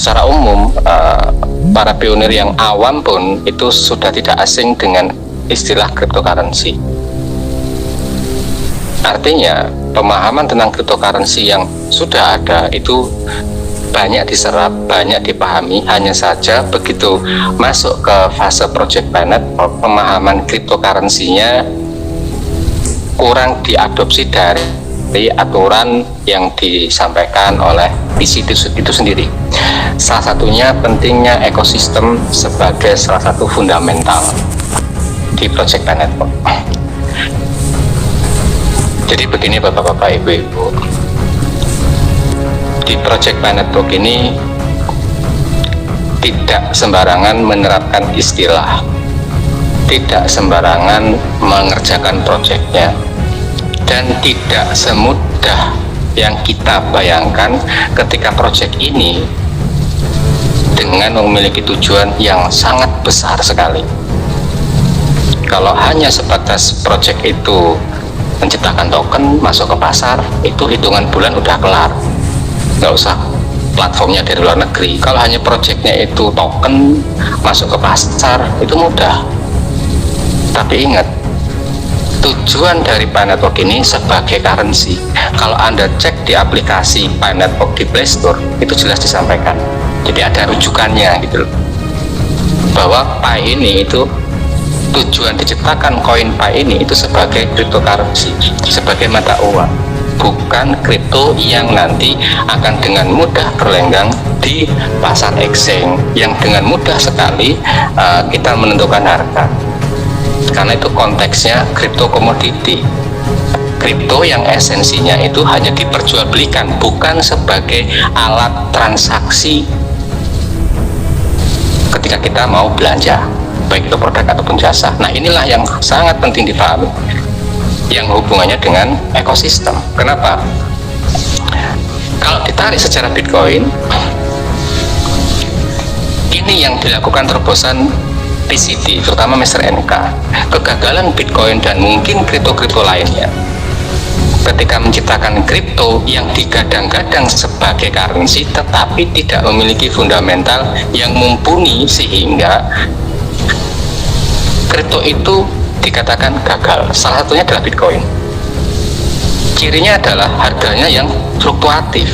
secara umum para pionir yang awam pun itu sudah tidak asing dengan istilah cryptocurrency. Artinya pemahaman tentang cryptocurrency yang sudah ada itu banyak diserap, banyak dipahami. Hanya saja begitu masuk ke fase Project Planet, pemahaman cryptocurrency-nya kurang diadopsi dari aturan yang disampaikan oleh PCT itu sendiri. Salah satunya pentingnya ekosistem sebagai salah satu fundamental di Project Planet. Jadi begini Bapak-bapak, Ibu-ibu, di Project Planet Book ini tidak sembarangan menerapkan istilah, tidak sembarangan mengerjakan proyeknya, dan tidak semudah yang kita bayangkan ketika proyek ini dengan memiliki tujuan yang sangat besar sekali. Kalau hanya sebatas proyek itu menciptakan token masuk ke pasar, itu hitungan bulan udah kelar, nggak usah platformnya dari luar negeri. Kalau hanya proyeknya itu token masuk ke pasar, itu mudah. Tapi ingat, tujuan dari Pi Network ini sebagai currency. Kalau Anda cek di aplikasi Pi Network di Play Store, itu jelas disampaikan. Jadi ada rujukannya gitu loh, bahwa Pi ini itu tujuan diciptakan koin Pi ini itu sebagai cryptocurrency, sebagai mata uang, bukan kripto yang nanti akan dengan mudah terlenggang di pasar exchange yang dengan mudah sekali kita menentukan harga, karena itu konteksnya kripto komoditi, kripto yang esensinya itu hanya diperjualbelikan, bukan sebagai alat transaksi ketika kita mau belanja, baik itu produk ataupun jasa. Nah, inilah yang sangat penting dipahami, yang hubungannya dengan ekosistem. Kenapa? Kalau ditarik secara Bitcoin, ini yang dilakukan terobosan PCT, terutama Mr. NK. Kegagalan Bitcoin dan mungkin kripto-kripto lainnya ketika menciptakan kripto yang digadang-gadang sebagai currency tetapi tidak memiliki fundamental yang mumpuni, sehingga kripto itu dikatakan gagal. Salah satunya adalah Bitcoin. Cirinya adalah harganya yang fluktuatif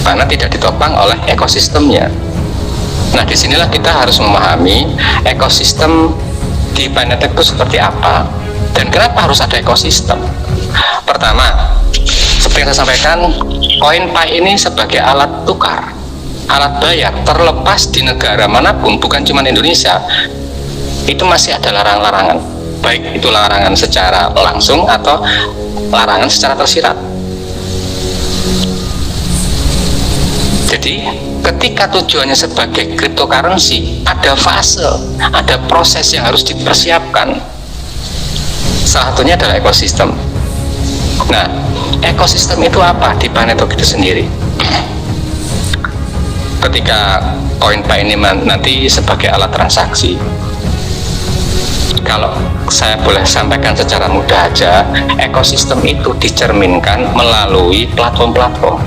karena tidak ditopang oleh ekosistemnya. Nah, disinilah kita harus memahami ekosistem di Pi Network itu seperti apa dan kenapa harus ada ekosistem. Pertama, seperti yang saya sampaikan, koin Pi ini sebagai alat tukar, alat bayar, terlepas di negara manapun, bukan cuma Indonesia, itu masih ada larangan-larangan, baik itu larangan secara langsung atau larangan secara tersirat. Jadi ketika tujuannya sebagai cryptocurrency, ada fase, ada proses yang harus dipersiapkan. Salah satunya adalah ekosistem. Nah, ekosistem itu apa di Pi Network itu sendiri? Ketika koin Pi ini nanti sebagai alat transaksi, kalau saya boleh sampaikan secara mudah aja, ekosistem itu dicerminkan melalui platform-platform.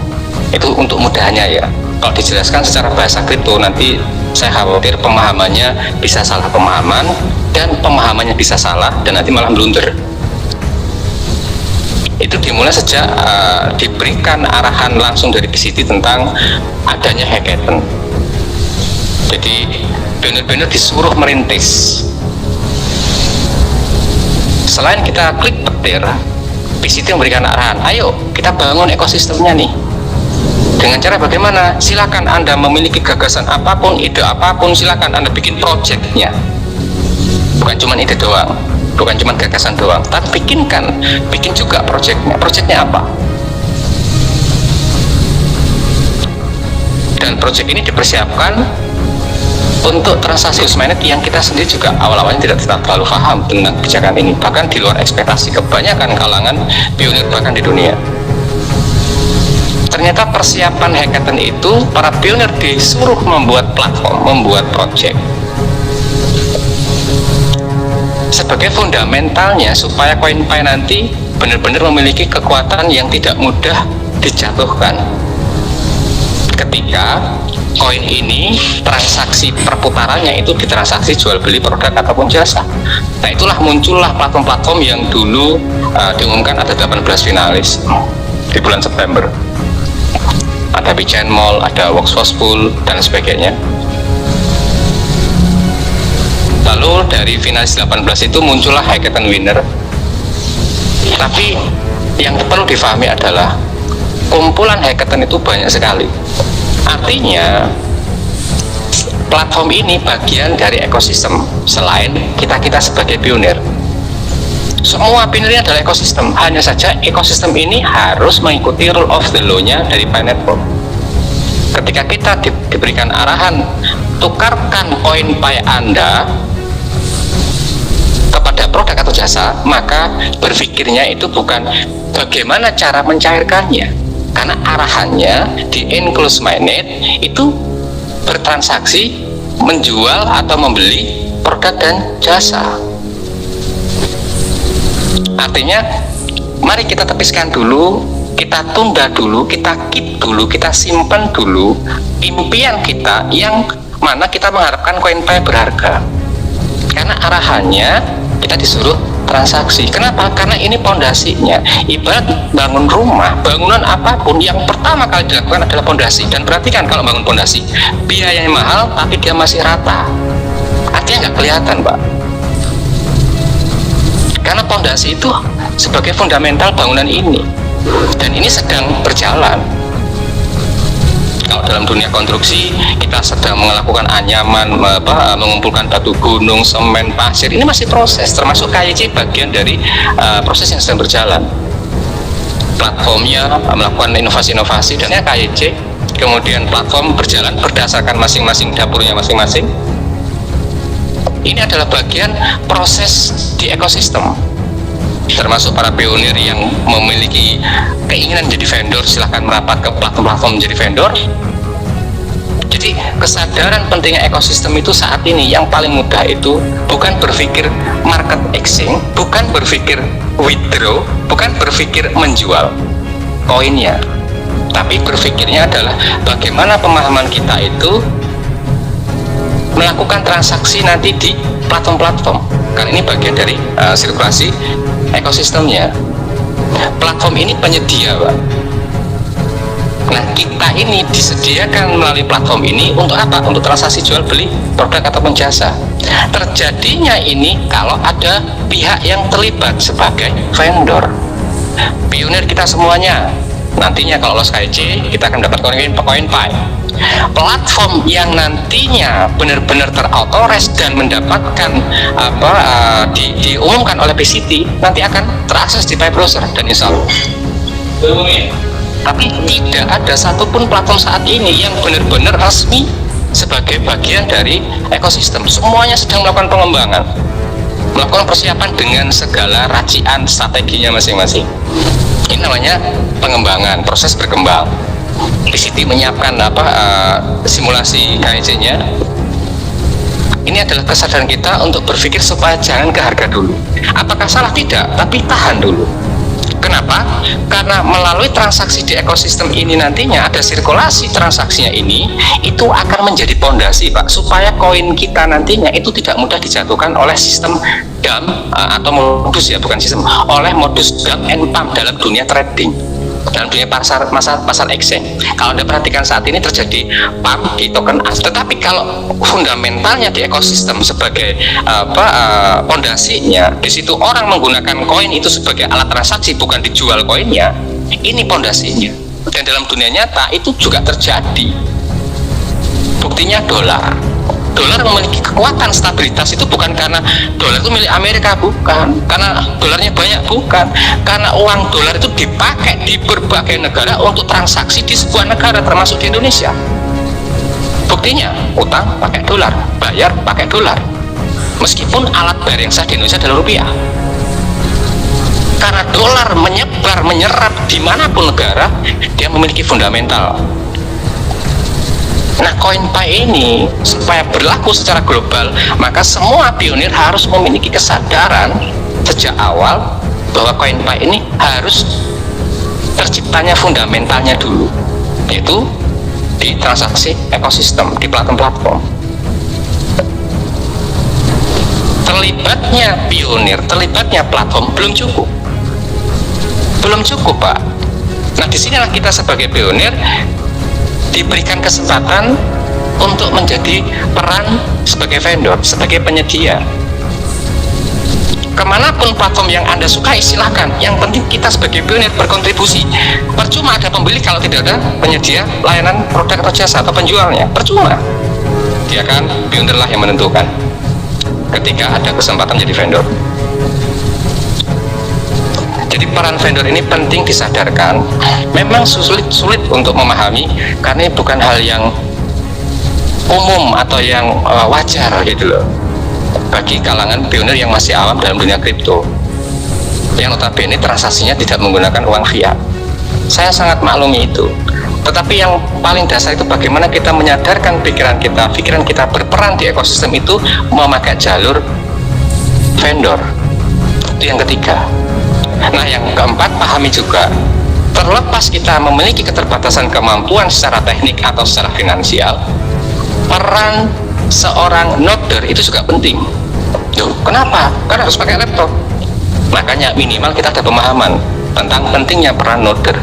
Itu untuk mudahnya ya. Kalau dijelaskan secara bahasa kripto, nanti saya khawatir pemahamannya bisa salah pemahaman, dan pemahamannya bisa salah dan nanti malah blunder. Itu dimulai sejak diberikan arahan langsung dari PCT tentang adanya hackathon. Jadi benar-benar disuruh merintis. Selain kita klik petir, PCT memberikan arahan, ayo kita bangun ekosistemnya nih. Dengan cara bagaimana? Silakan Anda memiliki gagasan apapun, ide apapun, silakan Anda bikin projectnya. Bukan cuma ide doang, bukan cuma gagasan doang, tapi bikin juga projectnya. Projectnya apa? Dan project ini dipersiapkan untuk transaksi Usenet yang kita sendiri juga awal-awalnya tidak terlalu paham tentang kebijakan ini, bahkan di luar ekspektasi kebanyakan kalangan pionir bahkan di dunia. Ternyata persiapan hackathon itu para pionir disuruh membuat platform, membuat project sebagai fundamentalnya supaya koin Pi nanti benar-benar memiliki kekuatan yang tidak mudah dijatuhkan ketika koin ini transaksi perputarannya itu ditransaksi jual beli produk ataupun jasa. Nah, itulah muncullah platform-platform yang dulu diumumkan ada 18 finalis di bulan September. Ada Bitcoin Mall, ada Workspool dan sebagainya. Lalu dari finalis 18 itu muncullah hackathon winner. Tapi yang perlu difahami adalah kumpulan hackathon itu banyak sekali. Artinya platform ini bagian dari ekosistem selain kita sebagai pionir. Semua pionir ini adalah ekosistem, hanya saja ekosistem ini harus mengikuti rule of the law-nya dari Pi Network. Ketika kita diberikan arahan tukarkan koin Pi Anda kepada produk atau jasa, maka berpikirnya itu bukan bagaimana cara mencairkannya, karena arahannya di Enclosed Mainnet itu bertransaksi menjual atau membeli produk dan jasa. Artinya mari kita tepiskan dulu, kita tunda dulu, kita keep dulu, kita simpan dulu impian kita yang mana kita mengharapkan koin Pi berharga, karena arahannya kita disuruh transaksi. Kenapa? Karena ini pondasinya. Ibarat bangun rumah, bangunan apapun yang pertama kali dilakukan adalah pondasi. Dan perhatikan, kalau bangun pondasi biayanya mahal tapi dia masih rata, artinya nggak kelihatan, Pak. Karena pondasi itu sebagai fundamental bangunan ini, dan ini sedang berjalan. Kalau dalam dunia konstruksi kita sedang melakukan anyaman, mengumpulkan batu gunung, semen, pasir, ini masih proses, termasuk KYC bagian dari proses yang sedang berjalan. Platformnya melakukan inovasi-inovasi dan KYC, kemudian platform berjalan berdasarkan masing-masing dapurnya masing-masing. Ini adalah bagian proses di ekosistem, termasuk para pionir yang memiliki keinginan menjadi vendor, silahkan merapat ke platform-platform menjadi vendor. Jadi kesadaran pentingnya ekosistem itu saat ini yang paling mudah itu bukan berpikir market exchange, bukan berpikir withdraw, bukan berpikir menjual koinnya, tapi berpikirnya adalah bagaimana pemahaman kita itu melakukan transaksi nanti di platform-platform, karena ini bagian dari sirkulasi ekosistemnya. Platform ini penyedia, Pak. Nah, kita ini disediakan melalui platform ini untuk apa? Untuk transaksi jual beli produk ataupun jasa. Terjadinya ini kalau ada pihak yang terlibat sebagai vendor. Pionir kita semuanya, nantinya kalau lolos KYC kita akan dapat koin Pi. Platform yang nantinya benar-benar terautorized dan mendapatkan diumumkan oleh PCT nanti akan terakses di Pi Browser dan install. Tapi tidak ada satupun platform saat ini yang benar-benar resmi sebagai bagian dari ekosistem. Semuanya sedang melakukan pengembangan, melakukan persiapan dengan segala racian strateginya masing-masing. Ini namanya pengembangan, proses berkembang. PCT menyiapkan simulasi KYC-nya. Ini adalah kesadaran kita untuk berpikir supaya jangan ke harga dulu. Apakah salah? Tidak, tapi tahan dulu. Kenapa? Karena melalui transaksi di ekosistem ini nantinya ada sirkulasi transaksinya ini, itu akan menjadi pondasi, Pak, supaya koin kita nantinya itu tidak mudah dijatuhkan oleh sistem dump atau modus, ya bukan sistem, oleh modus dump and pump dalam dunia trading, dalam dunia pasar exchange. Kalau Anda perhatikan saat ini terjadi pump di token as, tetapi kalau fundamentalnya di ekosistem sebagai pondasinya, di situ orang menggunakan koin itu sebagai alat transaksi, bukan dijual koinnya. Ini pondasinya. Dan dalam dunia nyata itu juga terjadi. Buktinya dolar. Dolar memiliki kekuatan stabilitas itu bukan karena dolar itu milik Amerika, bukan karena dolarnya banyak, bukan karena uang dolar itu dipakai di berbagai negara untuk transaksi di sebuah negara termasuk di Indonesia. Buktinya utang pakai dolar, bayar pakai dolar, meskipun alat bayar yang sah di Indonesia adalah rupiah. Karena dolar menyebar, menyerap dimanapun negara, dia memiliki fundamental. Nah, koin Pi ini supaya berlaku secara global, maka semua pionir harus memiliki kesadaran sejak awal bahwa koin Pi ini harus terciptanya fundamentalnya dulu, yaitu di memahami transaksi ekosistem di platform-platform. Terlibatnya pionir, terlibatnya platform belum cukup, Pak. Nah, disinilah kita sebagai pionir diberikan kesempatan untuk menjadi peran sebagai vendor, sebagai penyedia. Kemanapun platform yang Anda sukai, silahkan. Yang penting kita sebagai pionir berkontribusi. Percuma ada pembeli kalau tidak ada penyedia layanan produk atau jasa atau penjualnya. Percuma. Dia kan pionir lah yang menentukan ketika ada kesempatan jadi vendor. Jadi peran vendor ini penting disadarkan. Memang sulit untuk memahami karena ini bukan hal yang umum atau yang wajar gitu loh bagi kalangan pionir yang masih awam dalam dunia kripto, yang notabene transaksinya tidak menggunakan uang fiat. Saya sangat maklumi itu. Tetapi yang paling dasar itu bagaimana kita menyadarkan pikiran kita berperan di ekosistem itu memakai jalur vendor. Itu yang ketiga. Nah, yang keempat, pahami juga terlepas kita memiliki keterbatasan kemampuan secara teknik atau secara finansial, peran seorang noder itu juga penting. Loh, kenapa? Karena harus pakai laptop. Makanya minimal kita ada pemahaman tentang pentingnya peran noder.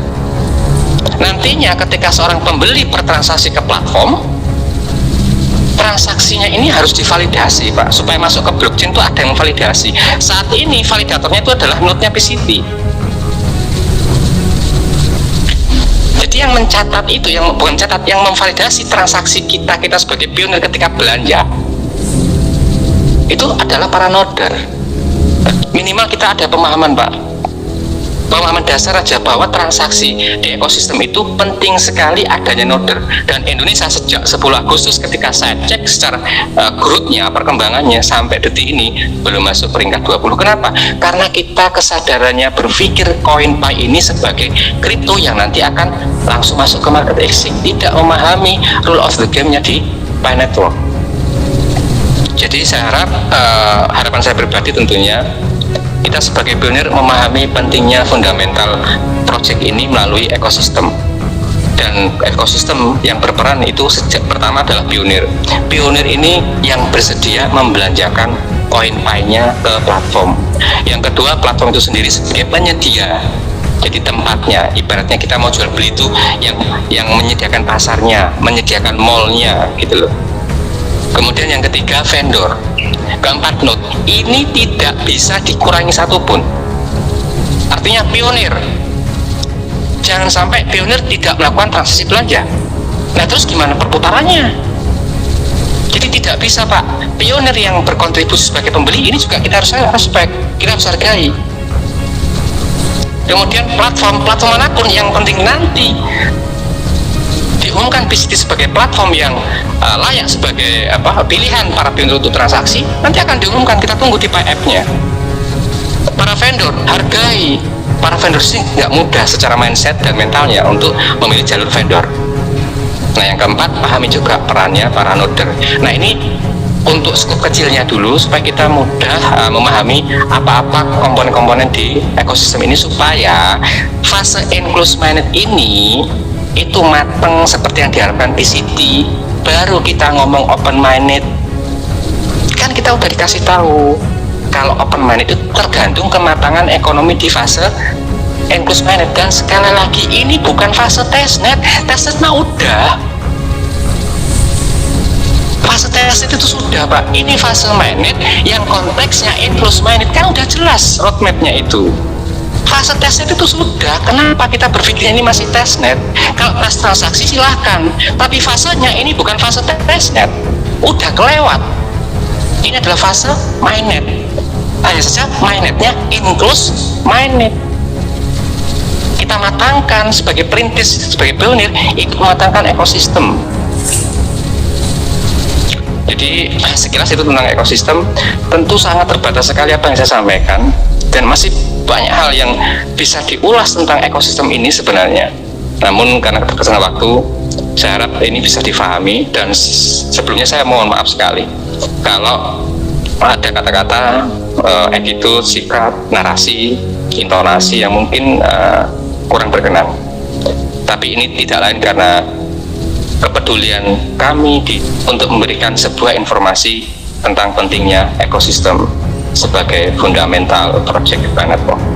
Nantinya ketika seorang pembeli bertransaksi ke platform, transaksinya ini harus divalidasi, Pak. Supaya masuk ke blockchain itu ada yang memvalidasi. Saat ini validatornya itu adalah node-nya PCT. Jadi yang mencatat itu, yang bukan catat, yang memvalidasi transaksi kita sebagai pionir ketika belanja itu adalah para noder. Minimal kita ada pemahaman, Pak, pemahaman dasar aja bahwa transaksi di ekosistem itu penting sekali adanya noder. Dan Indonesia sejak 10 Agustus ketika saya cek secara growth-nya, perkembangannya sampai detik ini belum masuk peringkat 20. Kenapa? Karena kita kesadarannya berpikir CoinPi ini sebagai kripto yang nanti akan langsung masuk ke market exchange, tidak memahami rule of the game-nya di Pi Network. Jadi saya harap, harapan saya pribadi tentunya, kita sebagai pionir memahami pentingnya fundamental project ini melalui ekosistem. Dan ekosistem yang berperan itu sejak pertama adalah pionir. Pionir ini yang bersedia membelanjakan CoinPi-nya ke platform. Yang kedua, platform itu sendiri sebagai penyedia. Jadi tempatnya, ibaratnya kita mau jual beli itu yang menyediakan pasarnya, menyediakan mall-nya gitu loh. Kemudian yang ketiga, vendor. Keempat, node. Ini tidak bisa dikurangi satupun. Artinya pionir. Jangan sampai pionir tidak melakukan transaksi belanja. Nah, terus gimana perputarannya? Jadi tidak bisa, Pak. Pionir yang berkontribusi sebagai pembeli ini juga kita harus respect, kita harus hargai. Kemudian platform manapun yang penting nanti diumumkan PCT sebagai platform yang layak sebagai pilihan para pionir untuk transaksi, nanti akan diumumkan. Kita tunggu di Pi App-nya. Para vendor hargai. Para vendor sih nggak mudah secara mindset dan mentalnya untuk memilih jalur vendor. Nah, yang keempat, pahami juga perannya para noder. Nah, ini untuk skop kecilnya dulu supaya kita mudah memahami apa-apa komponen-komponen di ekosistem ini supaya fase enclosed mainnet ini itu mateng seperti yang diharapkan PCT, baru kita ngomong open mainnet. Kan kita udah dikasih tahu kalau open mainnet itu tergantung kematangan ekonomi di fase enclosed mainnet. Dan sekali lagi, ini bukan fase testnet. Testnet mah udah, fase testnet itu sudah, Pak. Ini fase mainnet yang konteksnya enclosed mainnet, kan udah jelas roadmapnya itu. Fase testnet itu sudah. Kenapa kita berpikir ini masih testnet? Kalau tes transaksi silahkan, tapi fasenya ini bukan fase testnet, udah kelewat. Ini adalah fase mainnet. Hanya saja mainnetnya enclosed mainnet. Kita matangkan sebagai perintis, sebagai pionir, ikut mematangkan ekosistem. Jadi sekilas itu tentang ekosistem. Tentu sangat terbatas sekali apa yang saya sampaikan, dan masih banyak hal yang bisa diulas tentang ekosistem ini sebenarnya. Namun karena keterbatasan waktu, saya harap ini bisa difahami. Dan sebelumnya saya mohon maaf sekali kalau ada kata-kata, attitude, sikap, narasi, intonasi yang mungkin kurang berkenan. Tapi ini tidak lain karena kepedulian kepedulian kami untuk memberikan sebuah informasi tentang pentingnya ekosistem sebagai fundamental Project Planetpot.